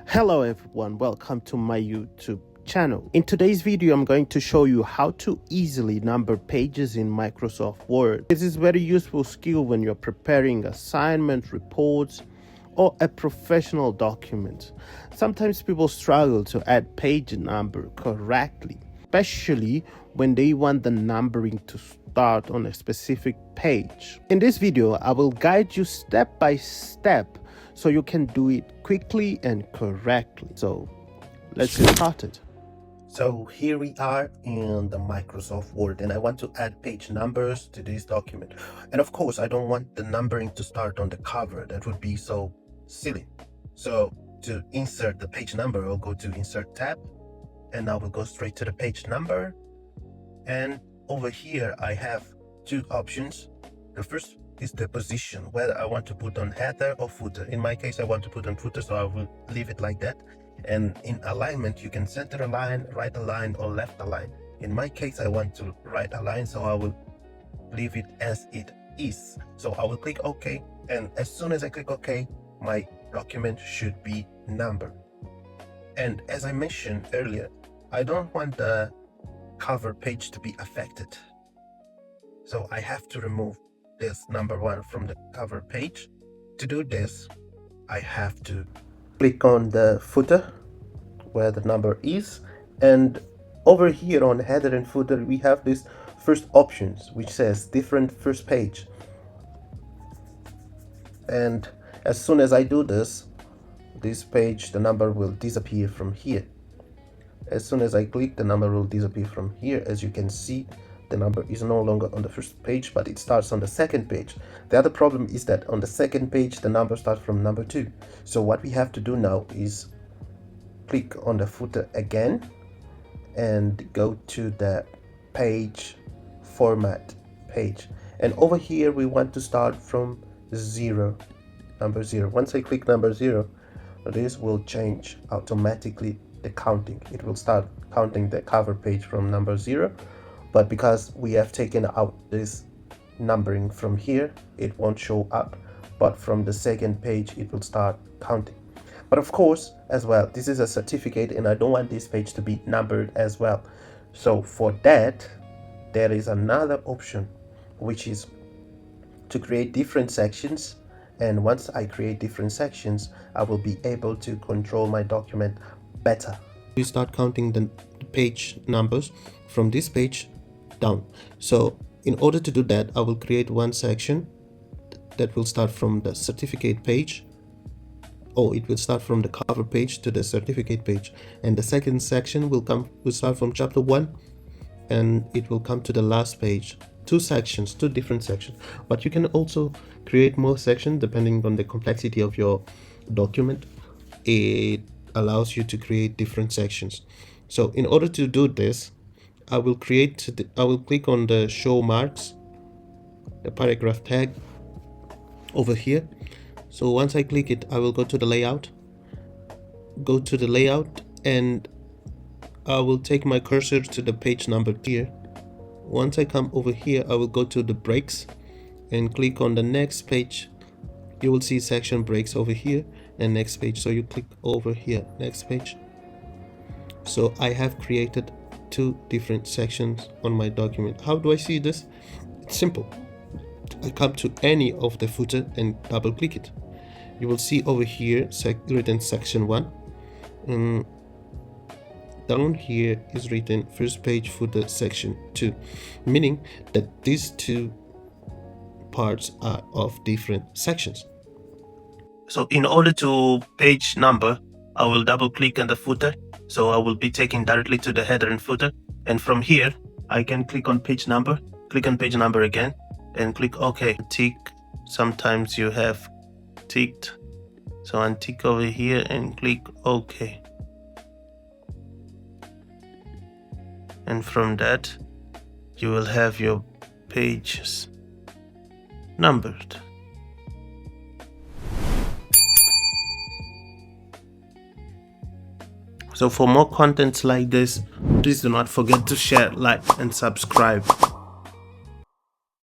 Hello everyone, welcome to my YouTube channel. In today's video, I'm going to show you how to easily number pages in Microsoft Word. This is a very useful skill when you're preparing assignment, reports, or a professional document. Sometimes people struggle to add page number correctly, especially when they want the numbering to start on a specific page. In this video, I will guide you step by step so you can do it quickly and correctly. So let's get started. So here we are in the Microsoft Word, and I want to add page numbers to this document. And of course, I don't want the numbering to start on the cover. That would be so silly. So to insert the page number, I'll go to Insert tab, and I will go straight to the page number. And over here, I have two options. The first is the position, whether I want to put on header or footer. In my case, I want to put on footer, so I will leave it like that. And in alignment, you can center align, right align, or left align. In my case, I want to right align, so I will leave it as it is. So I will click OK, and as soon as I click OK, my document should be numbered. And as I mentioned earlier, I don't want the cover page to be affected. So I have to remove this number 1 from the cover page. To do this, I have to click on the footer where the number is, and over here on header and footer we have this first options which says different first page. And as soon as I do this page, the number will disappear from here. As soon as I click, the number will disappear from here. As you can see, the number is no longer on the first page, but it starts on the second page. The other problem is that on the second page, the number starts from number 2. So what we have to do now is click on the footer again and go to the page format page. And over here, we want to start from number 0. Once I click number 0, this will change automatically the counting. It will start counting the cover page from number 0. But because we have taken out this numbering from here, it won't show up, but from the second page it will start counting. But of course, as well, this is a certificate and I don't want this page to be numbered as well. So for that, there is another option, which is to create different sections. And once I create different sections, I will be able to control my document better. We start counting the page numbers from this page down. So in order to do that, I will create one section that will start from the certificate page, or it will start from the cover page to the certificate page, and the second section will start from chapter 1 and it will come to the last page. Two different sections, but you can also create more sections depending on the complexity of your document. It allows you to create different sections. So in order to do this, I will click on the show marks, the paragraph tag over here. So once I click it, I will go to the layout, and I will take my cursor to the page number here. Once I come over here, I will go to the breaks and click on the next page. You will see section breaks over here and next page. So you click over here, next page. So I have created two different sections on my document. How do I see this? It's simple. I come to any of the footer and double click it. You will see over here written section 1. Down here is written first page footer section 2, meaning that these two parts are of different sections. So in order to page number, I will double click on the footer. So I will be taken directly to the header and footer. And from here, I can click on page number, click on page number again, and click OK. Tick. Sometimes you have ticked. So untick over here and click OK. And from that, you will have your pages numbered. So for more contents like this, please do not forget to share, like, and subscribe.